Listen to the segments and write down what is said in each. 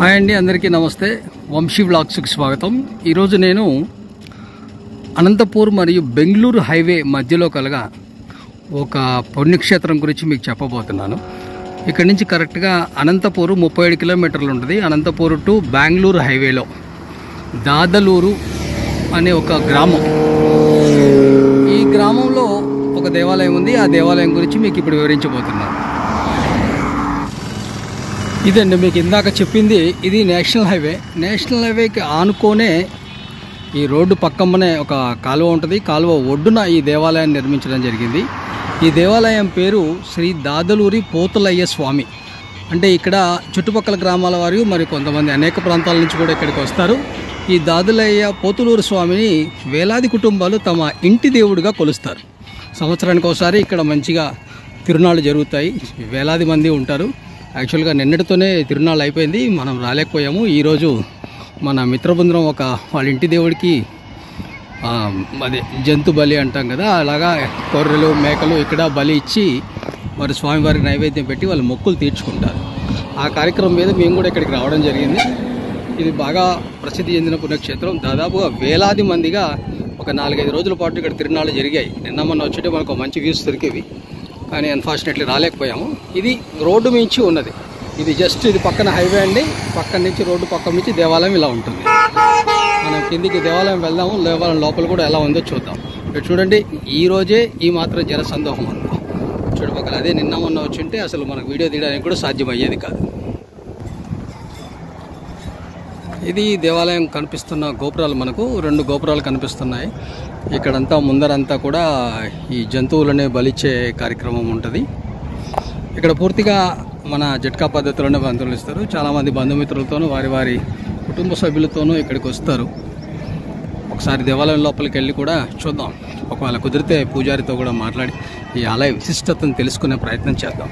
Hi అండి, అందరికీ నమస్తే. వంశీ వ్లాగ్స్కి స్వాగతం. ఈరోజు నేను అనంతపూర్ మరియు బెంగళూరు హైవే మధ్యలో కలగా ఒక పుణ్యక్షేత్రం గురించి మీకు చెప్పబోతున్నాను. ఇక్కడ నుంచి కరెక్ట్గా అనంతపూర్ 37 కిలోమీటర్లు ఉంటుంది. అనంతపూర్ టు బెంగళూరు హైవేలో దాదలూరు అనే ఒక గ్రామం. ఈ గ్రామంలో ఒక దేవాలయం ఉంది. ఆ దేవాలయం గురించి మీకు ఇప్పుడు వివరించబోతున్నాను. ఇదండి మీకు ఇందాక చెప్పింది. ఇది నేషనల్ హైవే. నేషనల్ హైవేకి ఆనుకోనే ఈ రోడ్డు పక్కమ్మనే ఒక కాలువ ఉంటుంది. కాలువ ఒడ్డున ఈ దేవాలయాన్ని నిర్మించడం జరిగింది. ఈ దేవాలయం పేరు శ్రీ దాదలూరి పోతులయ్య స్వామి. అంటే ఇక్కడ చుట్టుపక్కల గ్రామాల వారు మరి కొంతమంది అనేక ప్రాంతాల నుంచి కూడా ఇక్కడికి వస్తారు. ఈ దాదులయ్య పోతులూరు స్వామిని వేలాది కుటుంబాలు తమ ఇంటి దేవుడిగా కొలుస్తారు. సంవత్సరానికి ఒకసారి ఇక్కడ మంచిగా తిరునాళ్ళు జరుగుతాయి. వేలాది మంది ఉంటారు. యాక్చువల్గా నిన్నటితోనే తిరునాళ్ళు అయిపోయింది, మనం రాలేకపోయాము. ఈరోజు మన మిత్రబృందం ఒక వాళ్ళ ఇంటి దేవుడికి అదే జంతు బలి అంటాం కదా, అలాగా గొర్రెలు మేకలు ఇక్కడ బలి ఇచ్చి మరి స్వామివారికి నైవేద్యం పెట్టి వాళ్ళు మొక్కులు తీర్చుకుంటారు. ఆ కార్యక్రమం మీద మేము కూడా ఇక్కడికి రావడం జరిగింది. ఇది బాగా ప్రసిద్ధి చెందిన పుణ్యక్షేత్రం. దాదాపుగా వేలాది మందిగా ఒక 4-5 రోజుల పాటు ఇక్కడ తిరునాళ్ళు జరిగాయి. నిన్న మొన్న వచ్చేటే మనకు మంచి వ్యూస్ దొరికేవి, కానీ అన్ఫార్చునేట్లీ రాలేకపోయాము. ఇది రోడ్డు మించి ఉన్నది. ఇది జస్ట్ ఇది పక్కన హైవే అండి. పక్కన నుంచి రోడ్డు పక్కన నుంచి దేవాలయం ఇలా ఉంటుంది. మనం కిందికి దేవాలయం వెళ్దాము. దేవాలయం లోపల కూడా ఎలా ఉందో చూద్దాం. ఇక్కడ చూడండి, ఈ రోజే ఈ మాత్రం జనసందోహం ఉంది చుట్టుపక్కల. అదే నిన్న మొన్న వచ్చుంటే అసలు మనకు వీడియో తీయడానికి కూడా సాధ్యమయ్యేది కాదు. ఇది దేవాలయం కనిపిస్తున్న గోపురాలు, మనకు 2 గోపురాలు కనిపిస్తున్నాయి. ఇక్కడంతా ముందరంతా కూడా ఈ జంతువులనే బలిచ్చే కార్యక్రమం ఉంటుంది. ఇక్కడ పూర్తిగా మన జట్కా పద్ధతిలోనే బంధువులు ఇస్తారు. చాలామంది బంధుమిత్రులతోనూ వారి వారి కుటుంబ సభ్యులతోనూ ఇక్కడికి వస్తారు. ఒకసారి దేవాలయం లోపలికి వెళ్ళి కూడా చూద్దాం. ఒకవేళ కుదిరితే పూజారితో కూడా మాట్లాడి ఈ ఆలయ విశిష్టతను తెలుసుకునే ప్రయత్నం చేద్దాం.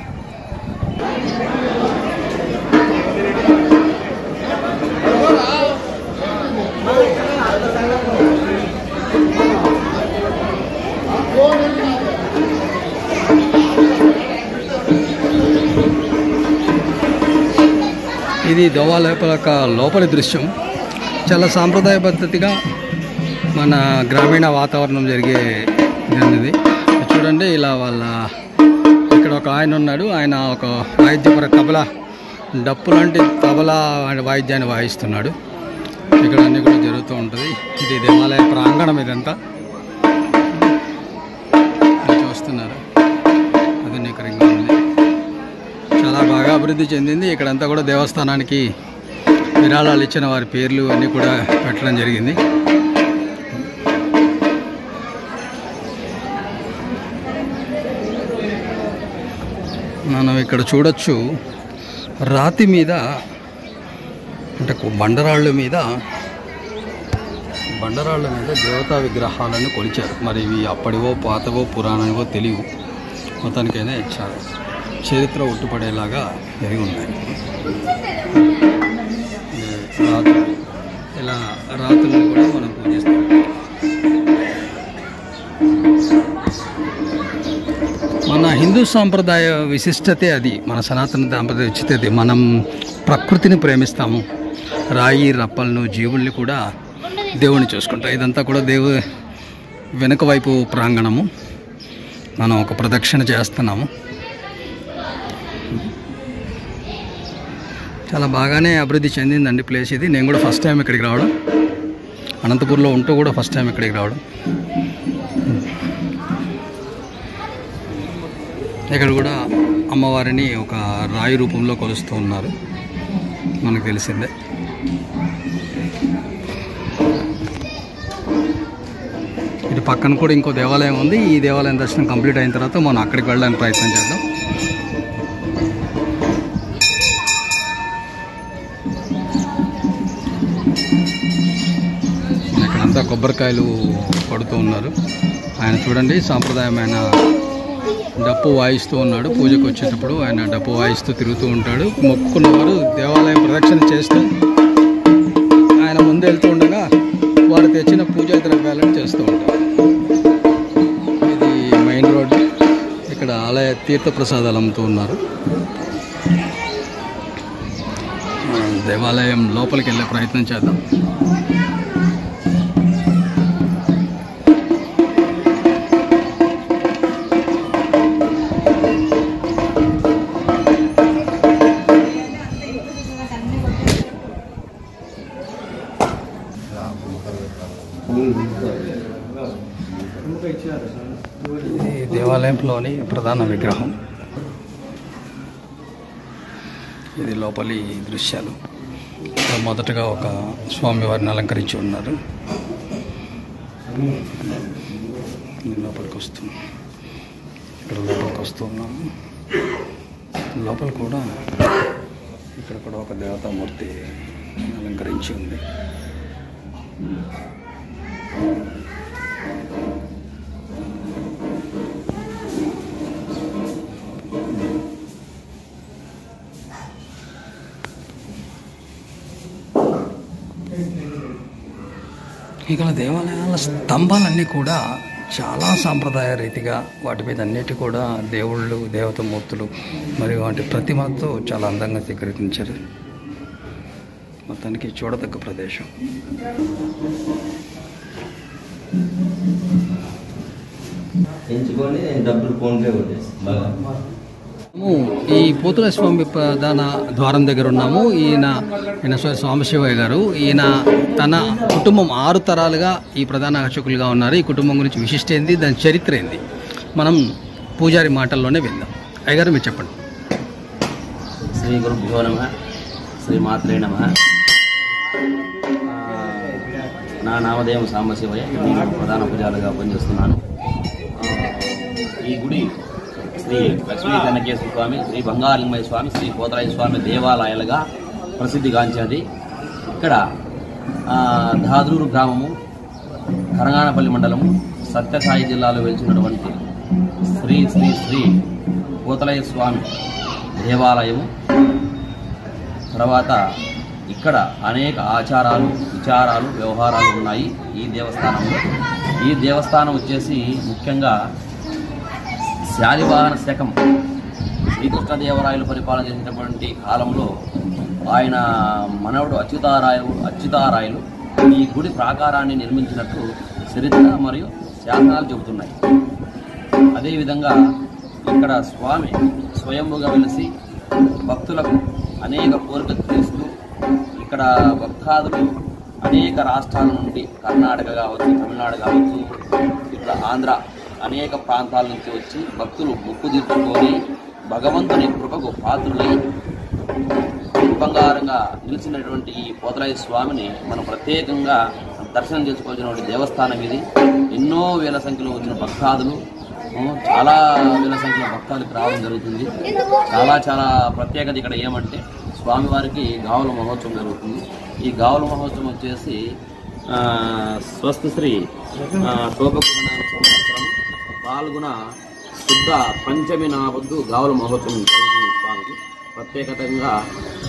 ఇది దేవాలయ లోపలి దృశ్యం. చాలా సాంప్రదాయ పద్ధతిగా మన గ్రామీణ వాతావరణం జరిగే ఇది. చూడండి, ఇలా వాళ్ళ ఇక్కడ ఒక ఆయన ఉన్నాడు. ఆయన ఒక వాయిద్యపర తబలా, డప్పు లాంటి తబలా వాయిద్యాన్ని వాయిస్తున్నాడు. ఇక్కడ అన్నీ కూడా జరుగుతూ ఉంటుంది. ఇది దేవాలయ ప్రాంగణం. ఇదంతా చూస్తున్నారు, ఆధునీకరంగా ఉంది. చాలా బాగా అభివృద్ధి చెందింది. ఇక్కడంతా కూడా దేవస్థానానికి విరాళాలు ఇచ్చిన వారి పేర్లు అన్నీ కూడా పెట్టడం జరిగింది. మనం ఇక్కడ చూడొచ్చు, రాతి మీద అంటే బండరాళ్ళ మీద దేవతా విగ్రహాలను కొలిచారు. మరి ఇవి అప్పటివో పాతవో పురాణవో తెలియవు, మొత్తానికైనా ఇచ్చారు. చరిత్ర ఉట్టుపడేలాగా జరిగి ఉన్నాయి. ఇలా రాత్రులను కూడా మనం పూజిస్తాం. మన హిందూ సాంప్రదాయ విశిష్టతే అది. మన సనాతన సాంప్రదాయ విశిష్టతే. మనం ప్రకృతిని ప్రేమిస్తాము. రాయి రప్పలను, జీవుల్ని కూడా దేవుని చూసుకుంటాం. ఇదంతా కూడా వెనుక వైపు ప్రాంగణము. మనం ఒక ప్రదక్షిణ చేస్తున్నాము. చాలా బాగానే అభివృద్ధి చెందిందండి ప్లేస్ ఇది. నేను కూడా ఫస్ట్ టైం ఇక్కడికి రావడం, అనంతపూర్లో ఉంటూ కూడా ఫస్ట్ టైం ఇక్కడికి రావడం. ఇక్కడ కూడా అమ్మవారిని ఒక రాయి రూపంలో కొలుస్తూ ఉన్నారు, మనకు తెలిసిందే. ఇటు పక్కన కూడా ఇంకో దేవాలయం ఉంది. ఈ దేవాలయం దర్శనం కంప్లీట్ అయిన తర్వాత మనం అక్కడికి వెళ్ళడానికి ప్రయత్నం చేద్దాం. ఇక్కడంతా కొబ్బరికాయలు కొడుతూ ఉన్నారు. ఆయన చూడండి, సాంప్రదాయమైన డప్పు వాయిస్తూ ఉన్నాడు. పూజకు వచ్చేటప్పుడు ఆయన డప్పు వాయిస్తూ తిరుగుతూ ఉంటాడు. మొక్కుకున్నవారు దేవాలయం ప్రదక్షిణ చేస్తూ ఆయన ముందు వెళ్తూ ఉండగా వారు తెచ్చిన పూజా ద్రవ్యాలను చేస్తూ ఉంటారు. ఇది మెయిన్ రోడ్డు. ఇక్కడ ఆలయ తీర్థప్రసాదాలు అమ్ముతూ ఉన్నారు. దేవాలయం లోపలికి వెళ్ళే ప్రయత్నం చేద్దాం. ఇది దేవాలయంలోని ప్రధాన విగ్రహం. ఇది లోపలి దృశ్యాలు. మొదటగా ఒక స్వామివారిని అలంకరించి ఉన్నారు. లోపలికి వస్తున్నాం. ఇక్కడ లోపలికి వస్తున్నాము. లోపల కూడా ఇక్కడ కూడా ఒక దేవతామూర్తి అలంకరించి ఉంది. ఇక్కడ దేవాలయాల స్తంభాలన్నీ కూడా చాలా సాంప్రదాయ రీతిగా వాటి మీద అన్నిటి కూడా దేవుళ్ళు, దేవతామూర్తులు మరియు వాటి ప్రతిమతో చాలా అందంగా చిత్రీకరించారు. మొత్తానికి చూడదగ్గ ప్రదేశం. ఈ పోతుల స్వామి ప్రధాన ద్వారం దగ్గర ఉన్నాము. ఈయన సాంబశివయ్య గారు. ఈయన తన కుటుంబం 6 తరాలుగా ఈ ప్రధాన అర్చకులుగా ఉన్నారు. ఈ కుటుంబం గురించి విశిష్ట ఏంది, దాని చరిత్ర ఏంది, మనం పూజారి మాటల్లోనే విందాం. అయ్యగారు మీరు చెప్పండి. శ్రీ గురుభ్యో నమః, శ్రీ మాత్రే నమః. నా నామధేయం సాంబశివయ్య. నేను ప్రధాన పూజారిగా పనిచేస్తున్నాను. ఈ గుడి శ్రీ లక్ష్మీ చెన్నకేశ్వర స్వామి, శ్రీ బంగాలింగయ్య స్వామి, శ్రీ పోతరాయ స్వామి దేవాలయాలుగా ప్రసిద్ధిగాంచినది. ఇక్కడ దాద్రూరు గ్రామము, కరంగానపల్లి మండలము, సత్యసాయి జిల్లాలో వెలిచినటువంటి శ్రీ శ్రీ శ్రీ పోతరాయ స్వామి దేవాలయము. తర్వాత ఇక్కడ అనేక ఆచారాలు, విచారాలు, వ్యవహారాలు ఉన్నాయి ఈ దేవస్థానంలో. ఈ దేవస్థానం వచ్చేసి ముఖ్యంగా శాలివాహన శకం శ్రీకృష్ణదేవరాయలు పరిపాలన చేసినటువంటి కాలంలో ఆయన మనవడు అచ్యుతారాయలు ఈ గుడి ప్రాకారాన్ని నిర్మించినట్టు చరిత్ర మరియు శాసనాలు చెబుతున్నాయి. అదేవిధంగా ఇక్కడ స్వామి స్వయంభుగా వెలిసి భక్తులకు అనేక కోరికలు తీరుస్తూ, ఇక్కడ భక్తాదులు అనేక రాష్ట్రాల నుండి, కర్ణాటక కావచ్చు, తమిళనాడు కావచ్చు, ఇట్లా ఆంధ్ర అనేక ప్రాంతాల నుంచి వచ్చి భక్తులు మొక్కు తీర్చుకొని భగవంతుని కృపకు పాత్రులై బంగారంగా నిలిచినటువంటి ఈ పోతరాయ స్వామిని మనం ప్రత్యేకంగా దర్శనం చేసుకోవాల్సినటువంటి దేవస్థానం ఇది. ఎన్నో వేల సంఖ్యలో వచ్చిన భక్తాదులు, చాలా వేల సంఖ్యలో భక్తాలకు రావడం జరుగుతుంది. చాలా ప్రత్యేకత ఇక్కడ ఏమంటే స్వామివారికి గావుల మహోత్సవం జరుగుతుంది. ఈ గావుల మహోత్సవం వచ్చేసి స్వస్తి శ్రీ శోభకుమార సంవత్సరం పాల్గొన శుద్ధ పంచమి నావద్దు గావుల మహోత్సవం జరుగుతుంది. స్వామికి ప్రత్యేకంగా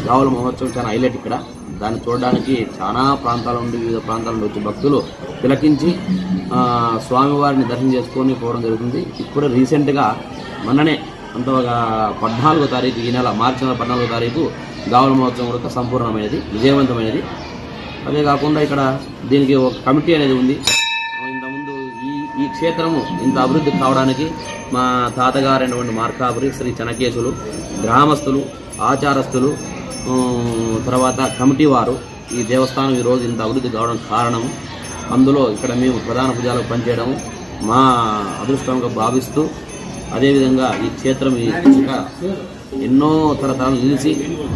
గావుల మహోత్సవం చాలా హైలైట్ ఇక్కడ. దాన్ని చూడడానికి చాలా ప్రాంతాల నుండి, వివిధ ప్రాంతాల నుండి వచ్చి భక్తులు తిలకించి స్వామివారిని దర్శనం చేసుకొని పోవడం జరుగుతుంది. ఇప్పుడు రీసెంట్గా మొన్ననే అంత ఒక 14వ తారీఖు, ఈ నెల మార్చి నెల 14వ తారీఖు గావుల మహోత్సవం కూడా సంపూర్ణమైనది, విజయవంతమైనది. అదే కాకుండా ఇక్కడ దీనికి ఒక కమిటీ అనేది ఉంది. ఇంతకుముందు ఈ క్షేత్రము ఇంత అభివృద్ధి కావడానికి మా తాతగారైనటువంటి మార్కాపురి శ్రీ చెన్నకేశులు, గ్రామస్తులు, ఆచారస్తులు, తర్వాత కమిటీ వారు ఈ దేవస్థానం ఈరోజు ఇంత అభివృద్ధి కావడానికి కారణము. అందులో ఇక్కడ మేము ప్రధాన పూజలకు పనిచేయడం మా అదృష్టంగా భావిస్తూ, అదేవిధంగా ఈ క్షేత్రం ఇంకా ఎన్నో తరతరాలు నిలిచి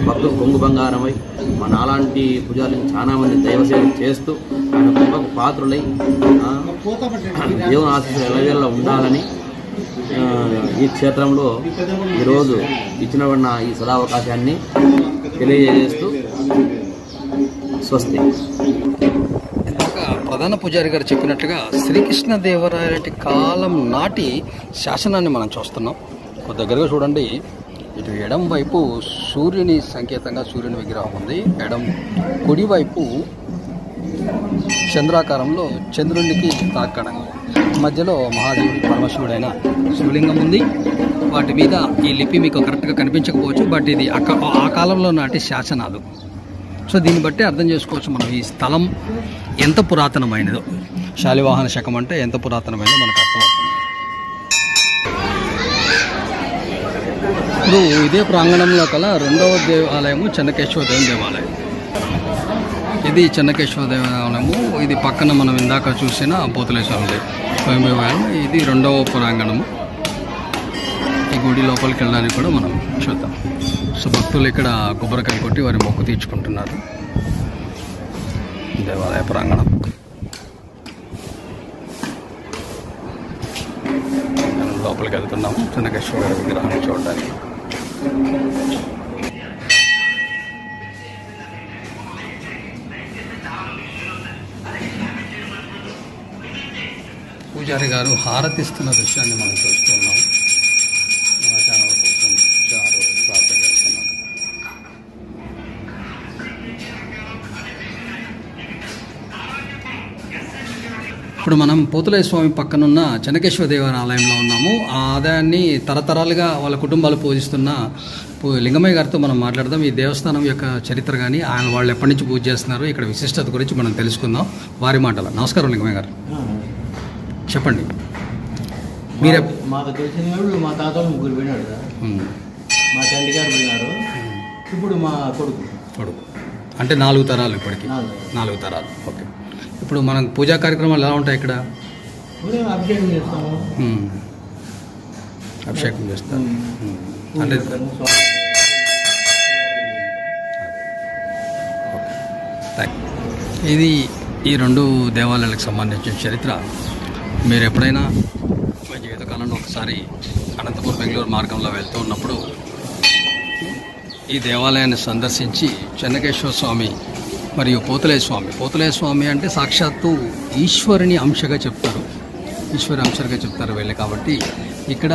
భక్తులు కొంగు బంగారమై మా నాలాంటి పూజారులను చాలా మంది దైవసేవ చేస్తూ ఆయన కృపకు పాత్రులై దేవుని ఆశీస్సులు ఎల్లవేళలా ఉండాలని ఈ క్షేత్రంలో ఈరోజు ఇచ్చినబడిన ఈ సదావకాశాన్ని తెలియజేస్తూ స్వస్తి. ప్రధాన పూజారి గారు చెప్పినట్టుగా శ్రీకృష్ణదేవరాయల కాలం నాటి శాసనాన్ని మనం చూస్తున్నాం. దగ్గరగా చూడండి. ఇటు ఎడం వైపు సూర్యుని సంకేతంగా సూర్యుని విగ్రహం ఉంది. కుడివైపు చంద్రాకారంలో చంద్రునికి తాకడం, మధ్యలో మహాదేవుడి పరమశివుడైన శివలింగం ఉంది. వాటి మీద ఈ లిపి మీకు కరెక్ట్గా కనిపించకపోవచ్చు, బట్ ఇది ఆ కాలంలో నాటి శాసనాలు. సో దీన్ని బట్టి అర్థం చేసుకోవచ్చు మనం ఈ స్థలం ఎంత పురాతనమైనదో, శాలివాహన శకం అంటే ఎంత పురాతనమైనదో మనకు అర్థమవుతుంది. ఇప్పుడు ఇదే ప్రాంగణంలో కల రెండవ దేవాలయము చెన్నకేశ్వర దేవుని దేవాలయం. ఇది చెన్నకేశ్వర దేవాలయము. ఇది పక్కన మనం ఇందాక చూసిన పోతులేశ్వరం దేవాలయం. ఇది రెండవ ప్రాంగణము. ఈ గుడి లోపలికి వెళ్ళడానికి కూడా మనం చూద్దాం. సో భక్తులు ఇక్కడ కొబ్బరికాయ కొట్టి వారి మొక్కు తీర్చుకుంటున్నారు. దేవాలయ ప్రాంగణం లోపలికి వెళ్తున్నాము చెన్నకేశ్వర విగ్రహాన్ని చూడడానికి. పూజారి గారు హారతిస్తున్న దృశ్యాన్ని మనం చూస్తున్నాం. మన ఛానల్ కోసం చారు ప్రార్థన చేస్తున్నాం. ఇప్పుడు మనం పోతులయ్య స్వామి పక్కనున్న చెన్నకేశ్వర దేవాలయంలో ఉన్నాము. ఆ ఆదాయాన్ని తరతరాలుగా వాళ్ళ కుటుంబాలు పూజిస్తున్న లింగమయ్య గారితో మనం మాట్లాడదాం. ఈ దేవస్థానం యొక్క చరిత్ర కానీ ఆయన వాళ్ళు ఎప్పటి నుంచి పూజ చేస్తున్నారు, ఇక్కడ విశిష్టత గురించి మనం తెలుసుకుందాం వారి మాటల. నమస్కారం లింగమయ్య గారు, చెప్పండి. మీరే మాకు తెలిసిన వాళ్ళు మా తాతలు ముగ్గురు పోయినాడు, మా తండ్రి గారు పోయినారు, ఇప్పుడు మా కొడుకు అంటే 4 తరాలు, ఇప్పటికి 4 తరాలు. ఓకే. ఇప్పుడు మనం పూజా కార్యక్రమాలు ఎలా ఉంటాయి ఇక్కడ? అభిషేకం చేస్తాము. అభిషేకం చేస్తాం అంటే ఇది ఈ 2 దేవాలయాలకు సంబంధించిన చరిత్ర. మీరు ఎప్పుడైనా మీ జీవితకాలంలో ఒకసారి అనంతపురం బెంగళూరు మార్గంలో వెళ్తూ ఉన్నప్పుడు ఈ దేవాలయాన్ని సందర్శించి చెన్నకేశ్వర స్వామి మరియు పోతులయ్య స్వామి అంటే సాక్షాత్తు ఈశ్వరుని అంశగా చెప్తారు, ఈశ్వరి అంశగా చెప్తారు వీళ్ళు. కాబట్టి ఇక్కడ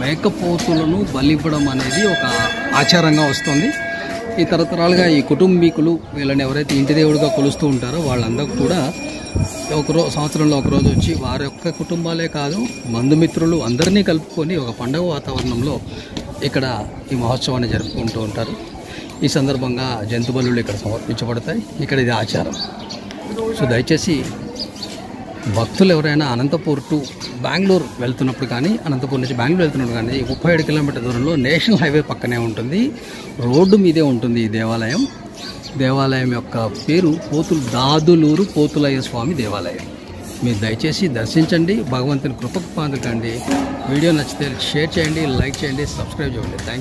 మేకపోతులను బలివ్వడం అనేది ఒక ఆచారంగా వస్తుంది. ఈ తరతరాలుగా ఈ కుటుంబీకులు వీళ్ళని ఎవరైతే ఇంటి దేవుడిగా కొలుస్తూ ఉంటారో వాళ్ళందరూ కూడా సంవత్సరంలో ఒకరోజు వచ్చి వారి యొక్క కుటుంబాలే కాదు బంధుమిత్రులు అందరినీ కలుపుకొని ఒక పండుగ వాతావరణంలో ఇక్కడ ఈ మహోత్సవాన్ని జరుపుకుంటూ ఉంటారు. ఈ సందర్భంగా జంతు బలులు ఇక్కడ సమర్పించబడతాయి. ఇక్కడ ఇది ఆచారం. సో దయచేసి భక్తులు ఎవరైనా అనంతపూర్ టు బెంగళూరు వెళ్తున్నప్పుడు కానీ, అనంతపూర్ నుంచి బెంగళూరు వెళ్తున్నప్పుడు కానీ 37 కిలోమీటర్ దూరంలో నేషనల్ హైవే పక్కనే ఉంటుంది, రోడ్డు మీదే ఉంటుంది ఈ దేవాలయం. దేవాలయం యొక్క పేరు దాదులూరు పోతులయ్య స్వామి దేవాలయం. మీరు దయచేసి దర్శించండి, భగవంతుని కృపకు పొందకండి. వీడియో నచ్చితే షేర్ చేయండి, లైక్ చేయండి, సబ్స్క్రైబ్ చేయండి. Thank you.